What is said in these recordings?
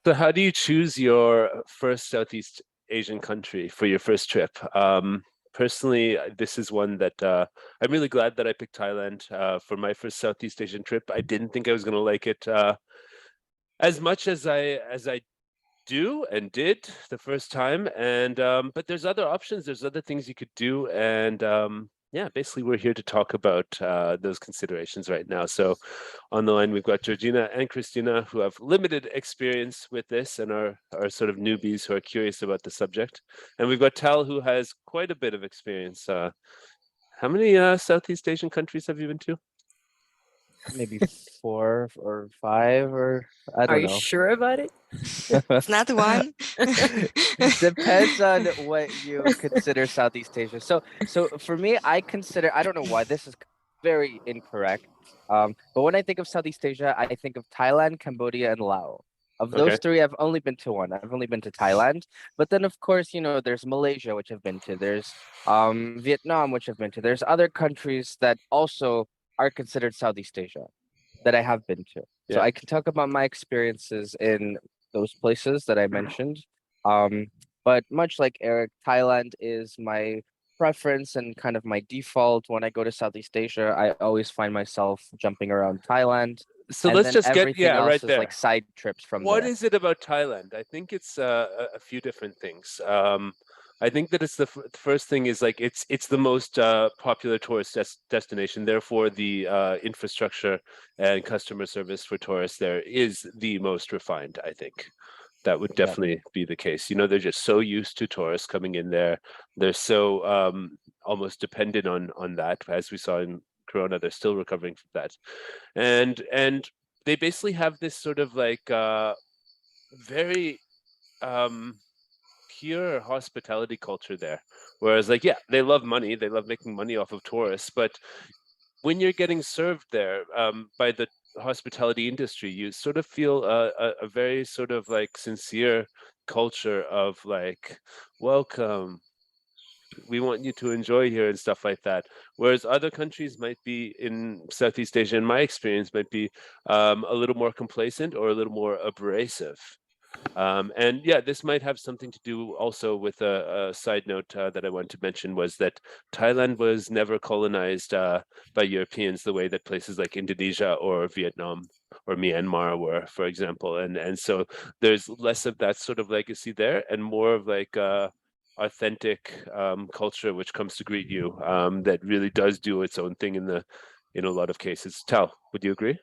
So how do you choose your first Southeast Asian country for your first trip? Personally, this is one that I'm really glad that I picked Thailand for my first Southeast Asian trip. I didn't think I was going to like it as much as I do and did the first time. And but there's other options, there's other things you could do. And yeah, basically we're here to talk about those considerations right now. So on the line, we've got Georgina and Christina who have limited experience with this and are sort of newbies who are curious about the subject. And we've got Tal who has quite a bit of experience. How many Southeast Asian countries have you been to? Maybe four or five, or I Are don't you know. sure about it? It's not one. Depends on what you consider Southeast Asia. So for me, I don't know why this is very incorrect. But when I think of Southeast Asia, I think of Thailand, Cambodia, and Laos. Of those Okay. three, I've only been to one. I've only been to Thailand. But then, of course, there's Malaysia, which I've been to. There's Vietnam, which I've been to. There's other countries that also are considered Southeast Asia that I have been to. So Yeah. I can talk about my experiences in those places that I mentioned. Um, but much like Eric, Thailand is my preference and kind of my default. When I go to Southeast Asia, I always find myself jumping around Thailand, So and let's then just get, everything yeah, right else is there. like side trips from What there. is it about Thailand? I think it's a few different things. I think that it's the first thing is like it's the most popular tourist destination. Therefore, the infrastructure and customer service for tourists there is the most refined. I think that would Yeah, definitely be the case. They're just so used to tourists coming in there. They're so almost dependent on that, as we saw in Corona. They're still recovering from that, and they basically have this sort of like very um pure hospitality culture there. Whereas like, yeah, they love money, they love making money off of tourists, but when you're getting served there by the hospitality industry, you sort of feel a very sort of like sincere culture of like, welcome, we want you to enjoy here and stuff like that. Whereas other countries might be in Southeast Asia, in my experience, might be a little more complacent or a little more abrasive. And yeah, this might have something to do also with a side note that I want to mention was that Thailand was never colonized by Europeans the way that places like Indonesia or Vietnam or Myanmar were, for example. And so there's less of that sort of legacy there and more of like authentic culture which comes to greet you that really does do its own thing in a lot of cases. Tal, would you agree?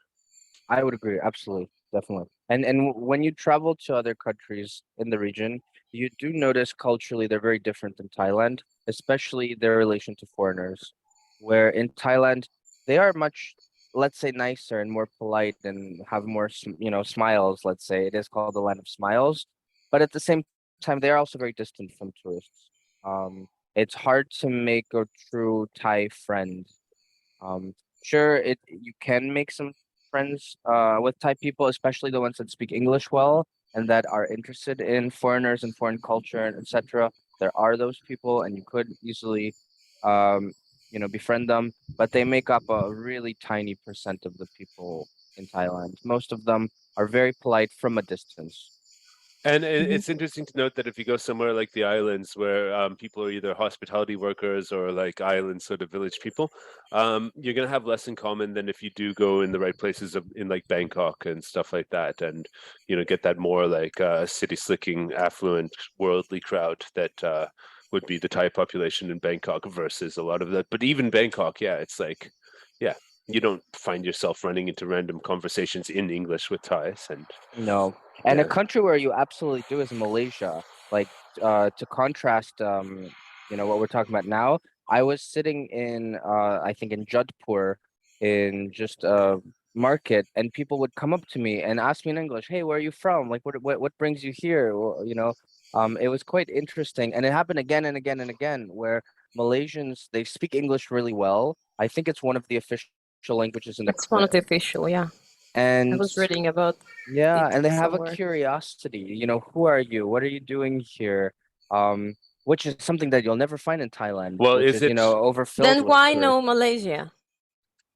I would agree. Absolutely, definitely. And when you travel to other countries in the region, you do notice culturally they're very different than Thailand, especially their relation to foreigners. Where in Thailand, they are much, let's say, nicer and more polite and have more, smiles. Let's say it is called the land of smiles, but at the same time, they are also very distant from tourists. It's hard to make a true Thai friend. Sure, it you can make some friends with Thai people, especially the ones that speak English well and that are interested in foreigners and foreign culture and etc. There are those people, and you could easily, um, befriend them, but they make up a really tiny percent of the people in Thailand. Most of them are very polite from a distance. And Mhm. it's interesting to note that if you go somewhere like the islands where people are either hospitality workers or like island sort of village people, you're going to have less in common than if you do go in the right places in like Bangkok and stuff like that. And, get that more like city slicking, affluent, worldly crowd that would be the Thai population in Bangkok versus a lot of that. But even Bangkok, yeah, it's like, yeah, you don't find yourself running into random conversations in English with Thais. And No. And a yeah. country where you absolutely do is Malaysia. Like to contrast what we're talking about now, I was sitting in I think in Jodhpur in just a market, and people would come up to me and ask me in English, "Hey, where are you from? Like what brings you here?" It was quite interesting, and it happened again and again and again where Malaysians, they speak English really well. I think it's one of the official languages in the It's one of the official, yeah. I and was reading about yeah, it and they have a somewhere. curiosity, who are you? What are you doing here? Which is something that you'll never find in Thailand, Well, which is is, it? overfilled Then with why no tourists. Malaysia?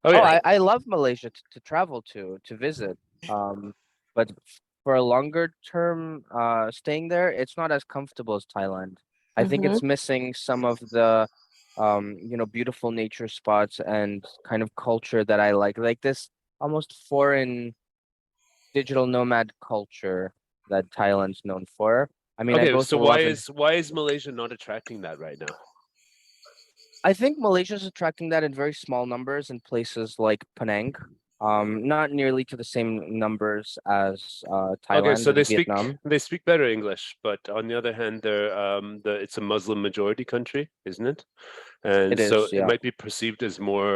Oh Oh, yeah. Like, I love Malaysia to travel to visit. But for for a longer term staying there, it's not as comfortable as Thailand. I think Mm-hmm. it's missing some of the beautiful nature spots and kind of culture that I like this almost foreign digital nomad culture that Thailand's known for. I mean, I Okay, both so love and why is Malaysia not attracting that right now? I think Malaysia's attracting that in very small numbers in places like Penang. Not nearly to the same numbers as Okay, Thailand so and Vietnam. they speak better English, but on the other hand, it's a Muslim majority country, isn't it? And It so is, it yeah. might be perceived as more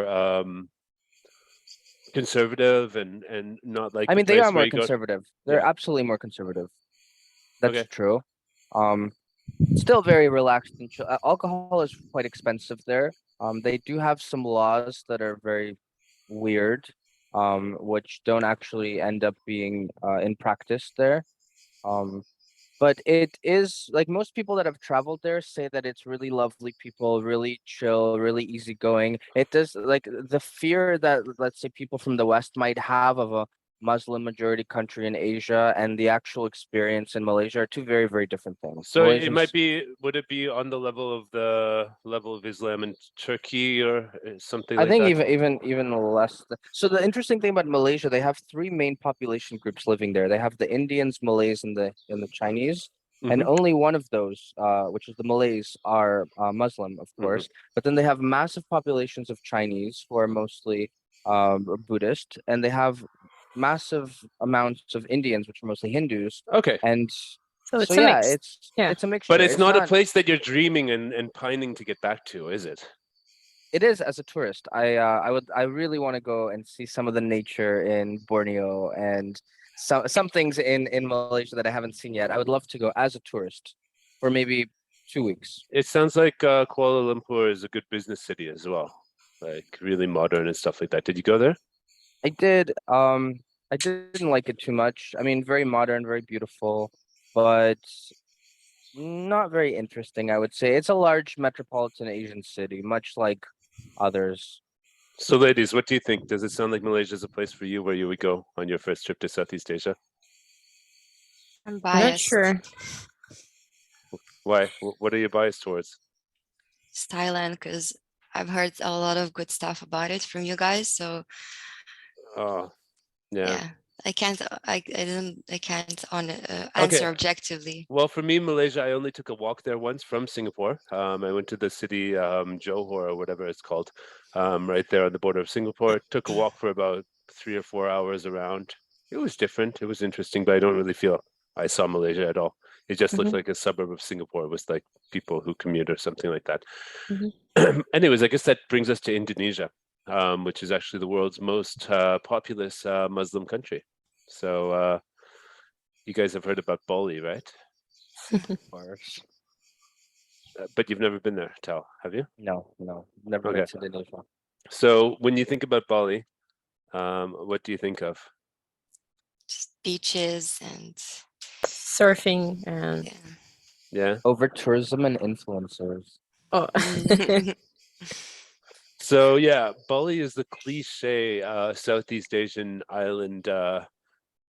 conservative and not like I the mean, they are place where more you go. conservative. They're Yeah. absolutely more conservative. That's Okay. true. Um, Still very relaxed and chill. Alcohol is quite expensive there. They do have some laws that are very weird, which don't actually end up being in practice there. Um, but it is like most people that have traveled there say that it's really lovely people, really chill, really easygoing. It does like the fear that let's say people from the West might have of a Muslim majority country in Asia and the actual experience in Malaysia are two very, very different things. So it might Malaysians, be, would it be on the level of Islam in Turkey or something I like think that? even less. So the interesting thing about Malaysia, they have three main population groups living there. They have the Indians, Malays, and the Chinese, and Hmm. only one of those, which is the Malays, are Muslim, of Hmm. course. But then they have massive populations of Chinese who are mostly Buddhist, and they have massive amounts of Indians, which are mostly Hindus. Okay, And So so it's a yeah, mix. it's Yeah. it's a but mixture. it's It's not a not. place that you're dreaming and pining to get back to, is it? It is as a tourist. I really want to go and see some of the nature in Borneo and some things in Malaysia that I haven't seen yet. I would love to go as a tourist for maybe 2 weeks. It sounds like Kuala Lumpur is a good business city as well, like really modern and stuff like that. Did you go there? I did I didn't like it too much. I mean, very modern, very beautiful, but not very interesting, I would say. It's a large metropolitan Asian city, much like others. So, ladies, what do you think? Does it sound like Malaysia is a place for you where you would go on your first trip to Southeast Asia? I'm I'm not biased. sure. Why? What are you biased towards? It's Thailand because I've heard a lot of good stuff about it from you guys. So Oh, yeah. yeah, I can't Okay. answer objectively. Well, for me, Malaysia, I only took a walk there once from Singapore. I went to the city, Johor or whatever it's called, right there on the border of Singapore. Took a walk for about 3 or 4 hours around. It was different. It was interesting, but I don't really feel I saw Malaysia at all. It just looked Hmm. like a suburb of Singapore. It was like people who commute or something like that. Hmm. Anyways, I guess that brings us to Indonesia, which is actually the world's most populous Muslim country. So you guys have heard about Bali, right? Of course. But you've never been there, Tal, have you? No, no, never been Okay. to Indonesia. So when you think about Bali, what do you think of? Just beaches and Surfing and yeah. Yeah. Over tourism and influencers. oh. So yeah, Bali is the cliche Southeast Asian island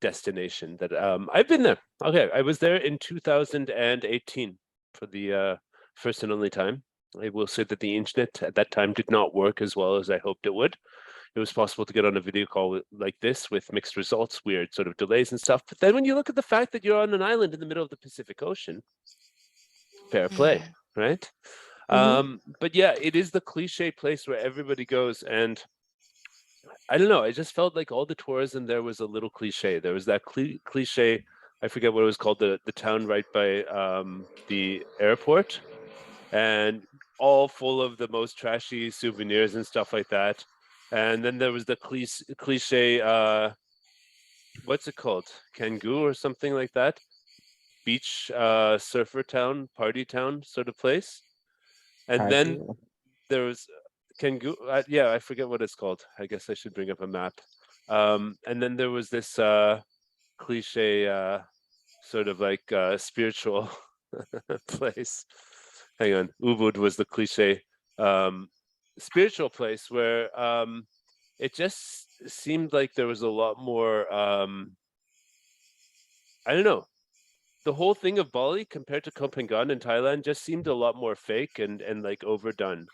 destination that I've been there. Okay, I was there in 2018 for the first and only time. I will say that the internet at that time did not work as well as I hoped it would. It was possible to get on a video call like this with mixed results, weird sort of delays and stuff. But then when you look at the fact that you're on an island in the middle of the Pacific Ocean, fair play, Mhm. right? Hmm. But yeah, it is the cliche place where everybody goes, and I don't know. I just felt like all the tourism there was a little cliche. There was that cliche. I forget what it was called. The town right by the airport, and all full of the most trashy souvenirs and stuff like that. And then there was the cliche. What's it called? Canggu or something like that. Beach surfer town, party town sort of place. And then Casual. there was Canggu. Yeah, I forget what it's called. I guess I should bring up a map. And then there was this cliche, sort of like spiritual place. Hang on, Ubud was the cliche spiritual place where it just seemed like there was a lot more I don't know. The whole thing of Bali compared to Koh Phangan in Thailand just seemed a lot more fake and like overdone.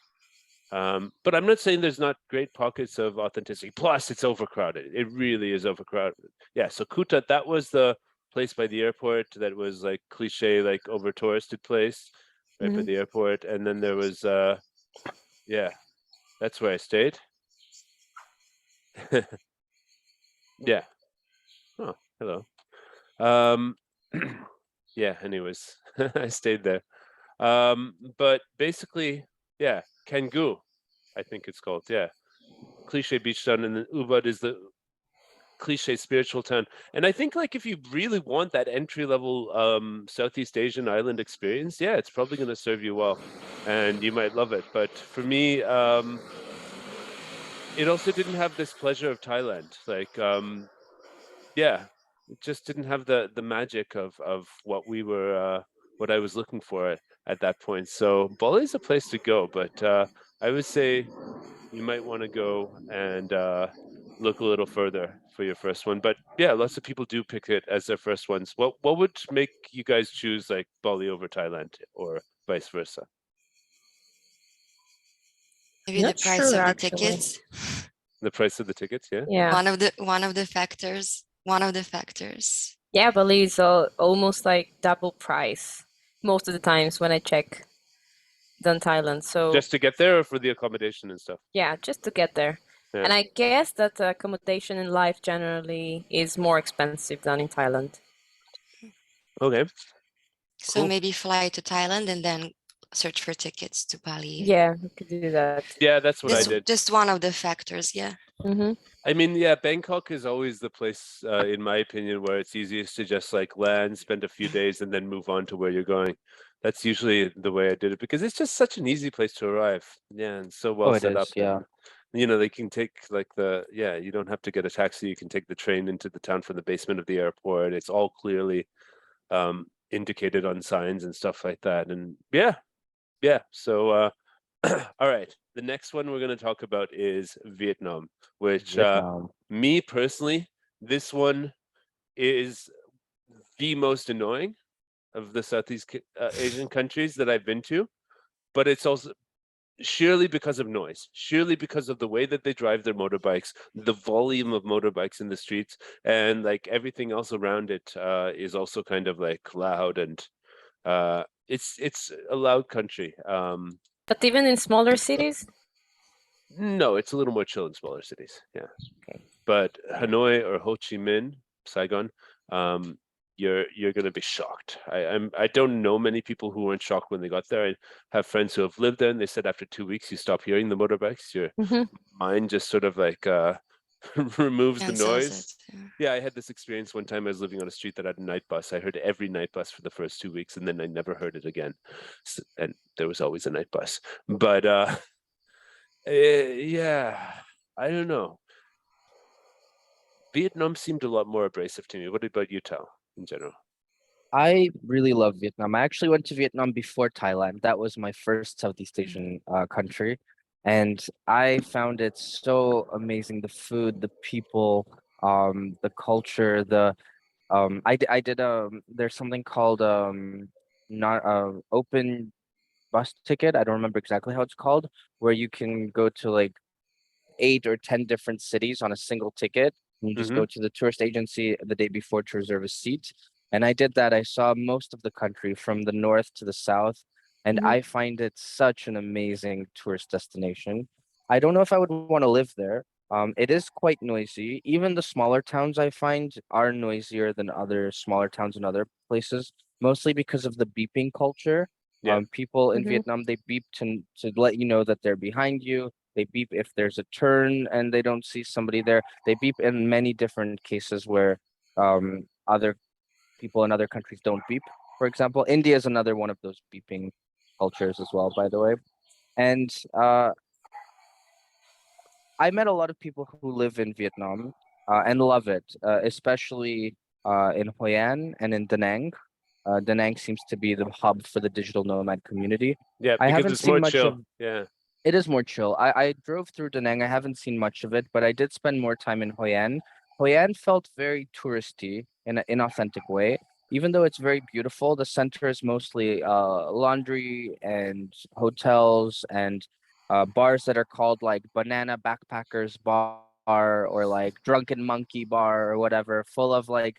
But I'm not saying there's not great pockets of authenticity. Plus, it's overcrowded. It really is overcrowded. Yeah. So Kuta, that was the place by the airport that was like cliche, like over touristed place right by Mhm. the airport. And then there was, yeah, that's where I stayed. Yeah. Oh, hello. Um, yeah. Anyways, I stayed there. But basically, yeah, Canggu, I think it's called. Yeah, cliche beach town, and then Ubud is the cliche spiritual town. And I think like if you really want that entry level Southeast Asian island experience, yeah, it's probably going to serve you well, and you might love it. But for me, it also didn't have this pleasure of Thailand. Like, yeah, it just didn't have the magic of what we were what I was looking for at that point. So Bali is a place to go, but I would say you might want to go and look a little further for your first one. But yeah, lots of people do pick it as their first ones. What would make you guys choose like Bali over Thailand or vice versa? Maybe the Not price sure of the actually. tickets. The price of the tickets, yeah. Yeah. One of the factors. One of the factors. Yeah, Bali is almost like double price most of the times when I check than Thailand. So Just to get there or for the accommodation and stuff. yeah, just to get there. Yeah. And I guess that accommodation in life generally is more expensive than in Thailand. Okay. So Cool. maybe fly to Thailand and then search for tickets to Bali. Yeah, we could do that. Yeah, that's what I Just did. just one of the factors, yeah. Mm-hmm. I mean, yeah, Bangkok is always the place, in my opinion, where it's easiest to just like land, spend a few days, and then move on to where you're going. That's usually the way I did it because it's just such an easy place to arrive. Yeah, and so well Oh, it set up. is. Yeah. You know, they can take like yeah, you don't have to get a taxi. You can take the train into the town from the basement of the airport. It's all clearly indicated on signs and stuff like that. And yeah, yeah. So, all right. The next one we're going to talk about is Vietnam, which Vietnam. me personally, this one is the most annoying of the Southeast Asian countries that I've been to, but it's also surely because of noise, surely because of the way that they drive their motorbikes, the volume of motorbikes in the streets, and like everything else around it is also kind of like loud and it's a loud country. But even in smaller cities? No, it's a little more chill in smaller cities. Yeah. Okay. But Hanoi or Ho Chi Minh, Saigon, you're gonna be shocked. I don't know many people who weren't shocked when they got there. I have friends who have lived there and they said after 2 weeks you stop hearing the motorbikes. Your Mm-hmm. mind just sort of like removes the Cancels noise. it. Yeah. Yeah, I had this experience one time. I was living on a street that had a night bus. I heard every night bus for the first 2 weeks, and then I never heard it again. And there was always a night bus. But yeah, I don't know. Vietnam seemed a lot more abrasive to me. What about you, Tal, in general? I really love Vietnam. I actually went to Vietnam before Thailand. That was my first Southeast Asian country. And I found it so amazing. The food, the people, the culture, I did there's something called not open bus ticket. I don't remember exactly how it's called, where you can go to like 8 or 10 different cities on a single ticket. And you just Mm-hmm. go to the tourist agency the day before to reserve a seat. And I did that. I saw most of the country from the north to the south. And Mhm. I find it such an amazing tourist destination. I don't know if I would want to live there. It is quite noisy. Even the smaller towns I find are noisier than other smaller towns in other places, mostly because of the beeping culture. Yeah. People in Mhm. Vietnam, they beep to let you know that they're behind you. They beep if there's a turn and they don't see somebody there. They beep in many different cases where other people in other countries don't beep. For example, India is another one of those beeping cultures as well, by the way. And I met a lot of people who live in Vietnam and love it, especially in Hoi An and in Da Nang. Da Nang seems to be the hub for the digital nomad community. Yeah, I because haven't it's seen more much of chill. Yeah. it is more chill. I drove through Da Nang. I haven't seen much of it, but I did spend more time in Hoi An. Hoi An felt very touristy in an inauthentic way. Even though it's very beautiful, the center is mostly laundry and hotels and bars that are called like Banana Backpackers Bar or like Drunken Monkey Bar or whatever, full of like,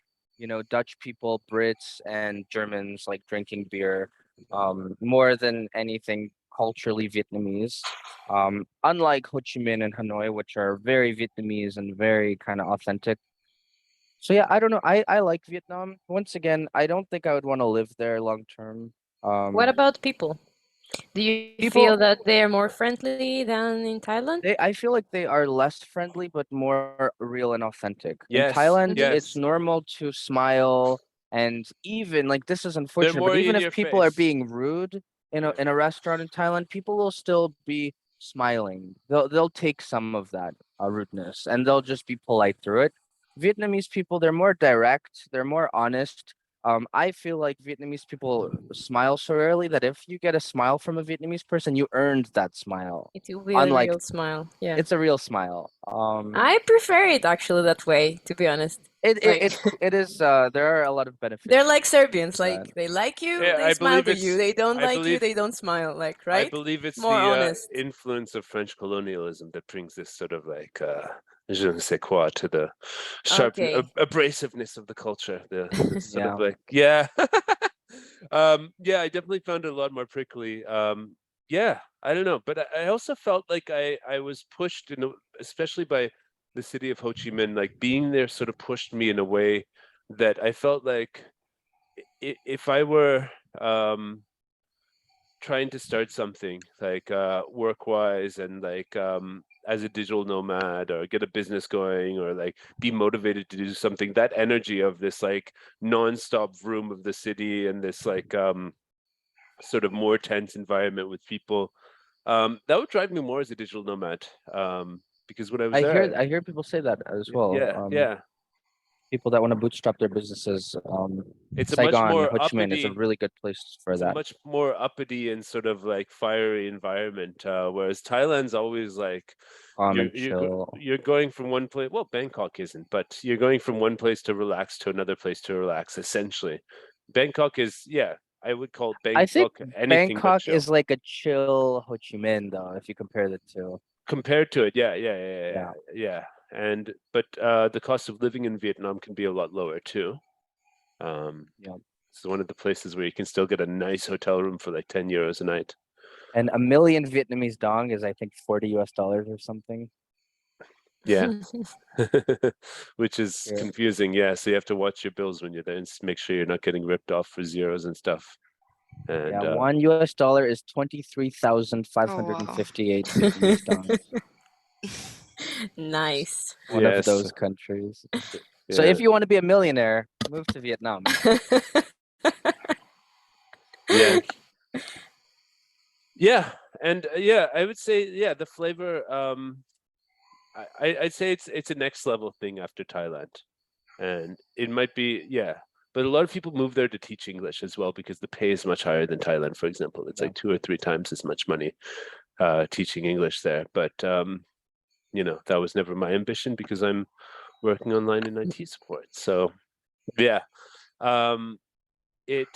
Dutch people, Brits, and Germans like drinking beer, more than anything culturally Vietnamese. Unlike Ho Chi Minh and Hanoi, which are very Vietnamese and very kind of authentic. So yeah, I don't know. I like Vietnam. Once again, I don't think I would want to live there long term. What Um, about people? Do you feel People, that they're more friendly than in Thailand? I feel like they are less friendly but more real and authentic. In Yes, Thailand, Mm-hmm. it's yes. normal to smile, and even like this is They're unfortunate, but more even in if your people are face. being rude Yeah. in a restaurant in Thailand, people will still be smiling. They'll take some of that rudeness and they'll just be polite through it. Vietnamese people, they're more direct, they're more honest. I feel like Vietnamese people smile so rarely that if you get a smile from a Vietnamese person, you earned that smile. It will be a Unlike real smile. Yeah. it's a real smile. I prefer it actually that way, to be honest. Like It is there are a lot of they're benefits like Serbians, to that. like they like you, Yeah, they smile to you. They don't I like you, believe they don't smile, like, I right? believe it's More the honest. influence of French colonialism that brings this sort of like je ne sais quoi to the sharp Okay. abrasiveness of the culture. The sort of Yeah. like yeah, yeah. I definitely found it a lot more prickly. Yeah, I don't know, but I also felt like I was pushed especially by the city of Ho Chi Minh. Like being there sort of pushed me in a way that I felt like if I were trying to start something like work wise and like as a digital nomad or get a business going or like be motivated to do something, that energy of this like non-stop vroom of the city and this like sort of more tense environment with people, that would drive me more as a digital nomad, because when I was there I hear people say that as well. yeah, yeah, People that want to bootstrap their businesses. it's a much Saigon, more Ho Chi Minh is a uppity really good place for it's a that. much more uppity and sort of like fiery environment, whereas Thailand's always like Calm and chill. you're going from one place. Well, Bangkok isn't, but you're going from one place to relax to another place to relax. Essentially, Bangkok is, yeah, I would call I think Bangkok anything but Bangkok chill. is like a chill Ho Chi Minh though, if you compare the two. Compared to it, yeah, yeah, yeah, yeah, Yeah. yeah. And but the cost of living in Vietnam can be a lot lower too. Um, Yeah. it's one of the places where you can still get a nice hotel room for like 10 euros a night. And a million Vietnamese dong is I think 40 US dollars or something. Yeah. Which is Yeah. confusing. Yeah, so you have to watch your bills when you're there and make sure you're not getting ripped off for zeros and stuff. Yeah, And 1 US dollar is 23,558 Oh, wow. Vietnamese dong. Nice. One of yes, those countries. So yeah, if you want to be a millionaire, move to Vietnam. yeah, yeah, and yeah, I would say yeah, the flavor. I'd say it's a next level thing after Thailand, and it might be yeah. But a lot of people move there to teach English as well because the pay is much higher than Thailand, for example. It's Yeah. like 2 or 3 times as much money teaching English there. But that was never my ambition because I'm working online in IT support. So yeah, um, it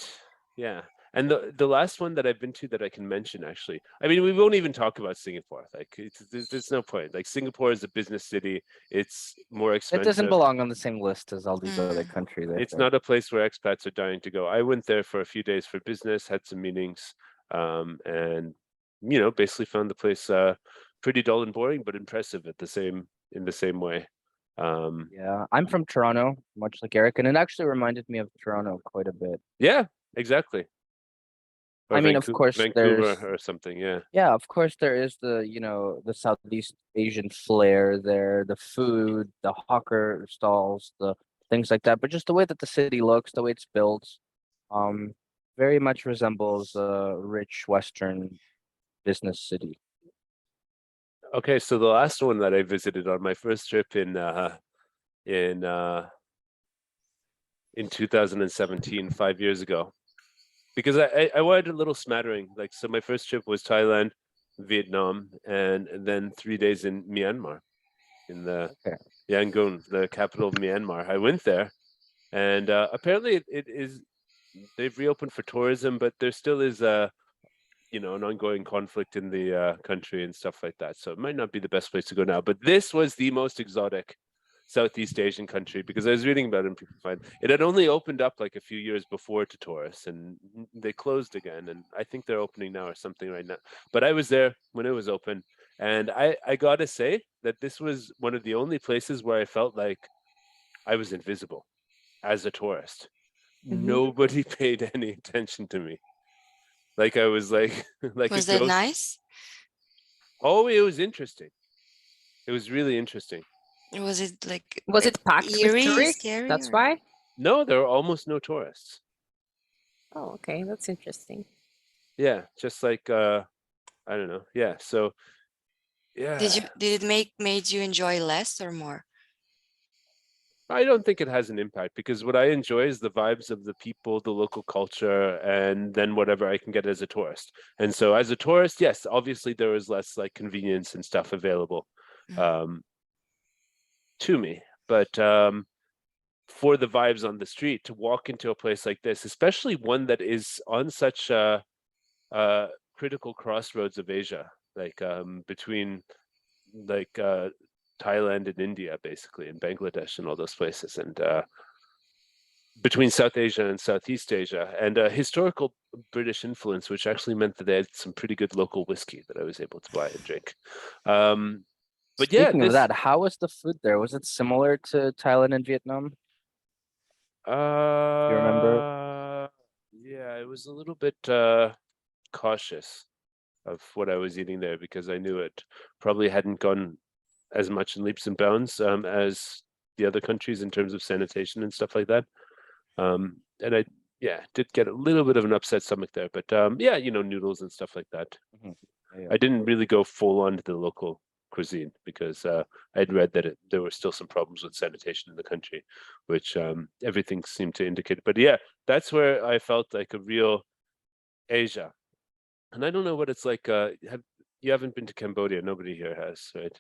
yeah. And the last one that I've been to that I can mention actually, I mean, we won't even talk about Singapore. Like, there's no point. Like, Singapore is a business city. It's more It doesn't expensive. belong on the same list as all these other Mm. countries, I It's think. not a place where expats are dying to go. I went there for a few days for business, had some meetings, and basically found the place pretty dull and boring, but impressive in the same way. Um, Yeah, I'm from Toronto, much like Eric, and it actually reminded me of Toronto quite a bit. yeah, exactly. Or I mean, of course, Vancouver or something. Yeah. of course, there is the Southeast Asian flair there, the food, the hawker stalls, the things like that. But just the way that the city looks, the way it's built, um, very much resembles a rich Western business city. Okay, so the last one that I visited on my first trip in uh, in 2017, 5 years ago, because I wanted a little smattering. Like, so my first trip was Thailand, Vietnam, and then 3 days in Myanmar, in the Okay. Yangon, the capital of Myanmar. I went there, And apparently it is, they've reopened for tourism, but there still is an ongoing conflict in the country and stuff like that. So it might not be the best place to go now. But this was the most exotic Southeast Asian country, because I was reading about it and people find it had only opened up like a few years before to tourists, and they closed again. And I think they're opening now or something right now. But I was there when it was open, and I gotta say that this was one of the only places where I felt like I was invisible as a tourist. Mhm. Nobody paid any attention to me. Like I was like like a Was that ghost. nice? Oh, it was interesting. It was really interesting. Was it like Was it packed with eerie, tourists? scary, That's or why? No, there were almost no tourists. Oh, okay, that's interesting. Yeah, just like I don't know. Yeah, so did yeah, it made you enjoy less or more? I don't think it has an impact, because what I enjoy is the vibes of the people, the local culture, and then whatever I can get as a tourist. And so as a tourist, yes, obviously there is less like convenience and stuff available Mm. um to me. But for the vibes on the street, to walk into a place like this, especially one that is on such a critical crossroads of Asia, like between like Thailand and India, basically, and Bangladesh and all those places, and between South Asia and Southeast Asia, and historical British influence, which actually meant that they had some pretty good local whiskey that I was able to buy and drink. But yeah, Speaking of this that, how was the food there? Was it similar to Thailand and Vietnam? You remember? yeah, it was a little bit cautious of what I was eating there, because I knew it probably hadn't gone as much in leaps and bounds as the other countries in terms of sanitation and stuff like that. And I, yeah, did get a little bit of an upset stomach there, but yeah, noodles and stuff like that. Mhm. Yeah. I didn't really go full on to the local cuisine, because I'd read that there were still some problems with sanitation in the country, which everything seemed to indicate. But yeah, that's where I felt like a real Asia. And I don't know what it's like. You haven't been to Cambodia? Nobody here has, right?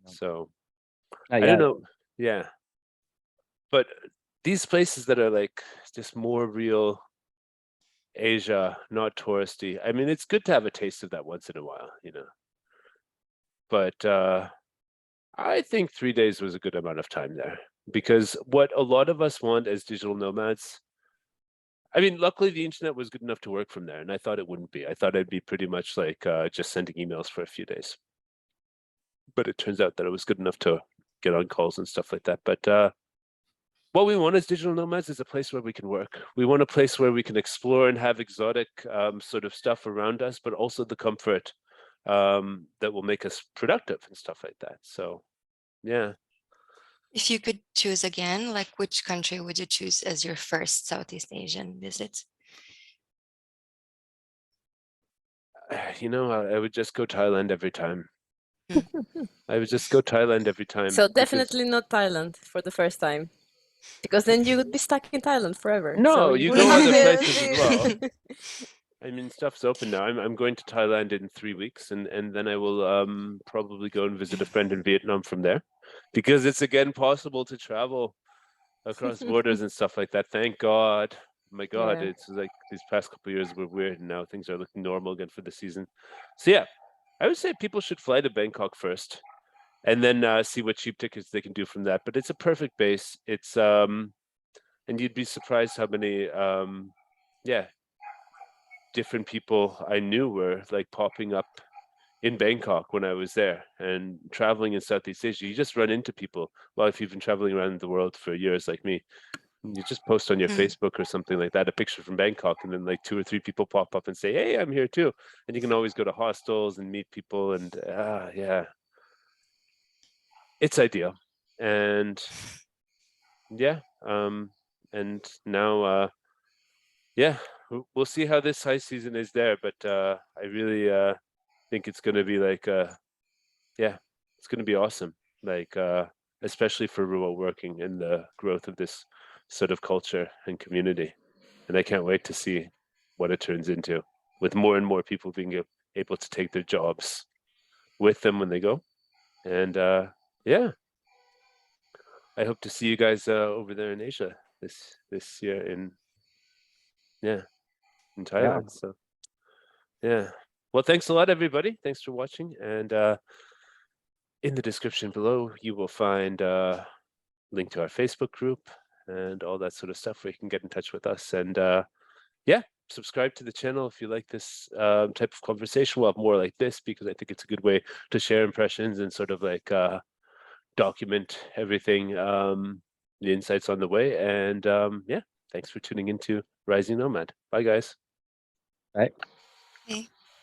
No. So Not I don't yet. know. Yeah, but these places that are like just more real Asia, not touristy. I mean, it's good to have a taste of that once in a while. But I think 3 days was a good amount of time there, because what a lot of us want as digital nomads. I mean, luckily the internet was good enough to work from there, and I thought it wouldn't be. I thought I'd be pretty much like just sending emails for a few days. But it turns out that it was good enough to get on calls and stuff like that. But what we want as digital nomads is a place where we can work. We want a place where we can explore and have exotic sort of stuff around us, but also the comfort that will make us productive and stuff like that. So, yeah. If you could choose again, like which country would you choose as your first Southeast Asian visit? I would just go Thailand every time. Hmm. I would just go Thailand every time. So because definitely not Thailand for the first time, because then you would be stuck in Thailand forever. No, So you wouldn't go have other the- places as well. I mean, stuff's open now. I'm going to Thailand in 3 weeks, and then I will probably go and visit a friend in Vietnam from there, because it's again possible to travel across borders and stuff like that. Thank God. My God, Yeah. it's like these past couple of years were weird, and now things are looking normal again for the season. So yeah, I would say people should fly to Bangkok first, and then see what cheap tickets they can do from that. But it's a perfect base. It's and you'd be surprised how many yeah, different people I knew were like popping up in Bangkok when I was there. And traveling in Southeast Asia, you just run into people. Well, if you've been traveling around the world for years like me, you just post on your Hmm. Facebook or something like that a picture from Bangkok, and then like 2 or 3 people pop up and say, "Hey, I'm here too." And you can always go to hostels and meet people, and yeah, it's ideal. And yeah, and now yeah, we'll see how this high season is there, but I really think it's going to be like yeah, it's going to be awesome, like especially for remote working and the growth of this sort of culture and community. And I can't wait to see what it turns into, with more and more people being able to take their jobs with them when they go. And yeah, I hope to see you guys over there in Asia this year in Thailand. So well, thanks a lot, everybody. Thanks for watching, and in the description below you will find a link to our Facebook group and all that sort of stuff where you can get in touch with us. And subscribe to the channel if you like this type of conversation. We'll have more like this because I think it's a good way to share impressions and sort of like document everything, the insights on the way. And thanks for tuning into Rising Nomad. Bye, guys. Right. Okay.